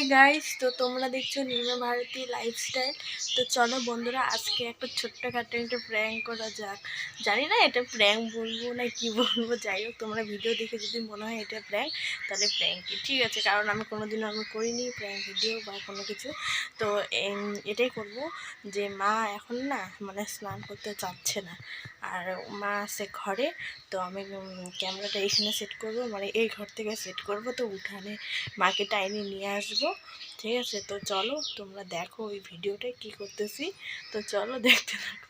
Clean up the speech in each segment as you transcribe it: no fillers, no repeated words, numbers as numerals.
Hi guys, তো তোমরা দেখছো নির্মা ভারতী লাইফস্টাইল। তো চলো বন্ধুরা, আজকে একটা ছোট্টখাটো একটা প্র্যাঙ্ক করা যাক। জানি না এটা প্র্যাঙ্ক বলবো না কি বলবো, যাই হোক তোমরা ভিডিও দেখে যদি মনে হয় এটা প্র্যাঙ্ক, তাহলে প্র্যাঙ্কই ঠিক আছে, কারণ আমি কোনোদিনও করিনি প্র্যাঙ্ক ভিডিও বা কোনো কিছু। তো এটাই করব যে মা এখন না মানে স্নান করতে চাচ্ছে না, আর মা আছে ঘরে। তো আমি ক্যামেরাটা এখানে সেট করব, মানে এই ঘর থেকে সেট করব, তো উঠানে মাকে টাইনে নিয়ে আসবো। ঠিক আছে, তো চলো তোমরা দেখো ওই ভিডিওটা কি করতেছি। তো চলো দেখতে থাকো।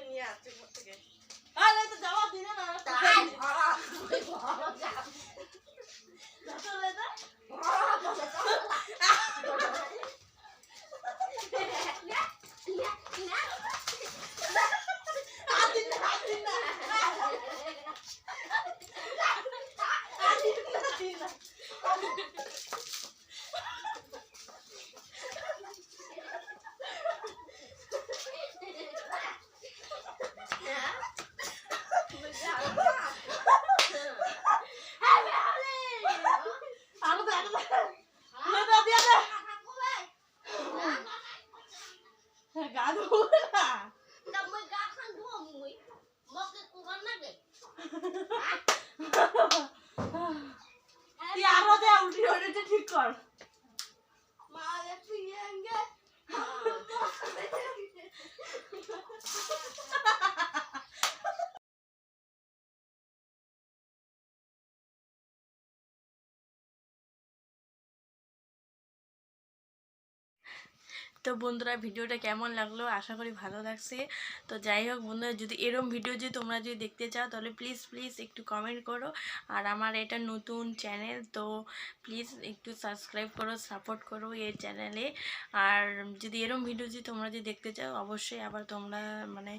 নিয়ে আসছে ঘর থেকে। জবাব দিলে না ঠিক কর। তো বন্ধুরা, ভিডিওটা কেমন লাগলো, আশা করি ভালো লাগছে। তো যাই হোক বন্ধুরা, যদি এরম ভিডিও যদি তোমরা যদি দেখতে চাও তাহলে প্লিজ প্লিজ একটু কমেন্ট করো। আর আমার এটা নতুন চ্যানেল, তো প্লিজ একটু সাবস্ক্রাইব করো, সাপোর্ট করো এই চ্যানেলে। আর যদি এরম ভিডিও যদি তোমরা যদি দেখতে চাও, অবশ্যই আবার তোমরা মানে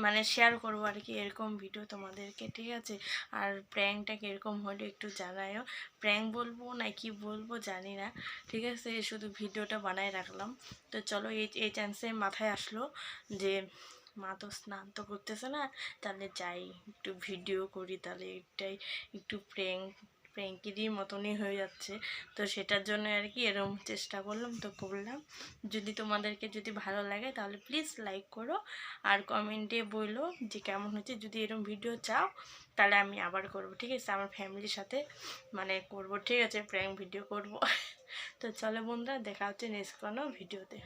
মানে শেয়ার করবো আর কি এরকম ভিডিও তোমাদেরকে, ঠিক আছে। আর প্র্যাঙ্কটা কীরকম হলে একটু জানায়ও। প্র্যাঙ্ক বলবো না কি বলবো জানি না, ঠিক আছে, শুধু ভিডিওটা বানায় রাখলাম। তো চলো, এই চান্সে মাথায় আসলো যে মা তো স্নান তো করতেছে না, তাহলে যাই একটু ভিডিও করি, তাহলে এটাই একটু প্র্যাঙ্কেরই মতনই হয়ে যাচ্ছে। তো সেটার জন্য আর কি এরকম চেষ্টা করলাম, তো করলাম। যদি তোমাদেরকে যদি ভালো লাগে তাহলে প্লিজ লাইক করো, আর কমেন্টে বললো যে কেমন হচ্ছে। যদি এরকম ভিডিও চাও তাহলে আমি আবার করব, ঠিক আছে, আমার ফ্যামিলির সাথে মানে করব, ঠিক আছে, প্র্যাঙ্ক ভিডিও করব। তো চলো বন্ধুরা, দেখা হচ্ছে নেক্সট কোনো ভিডিওতে।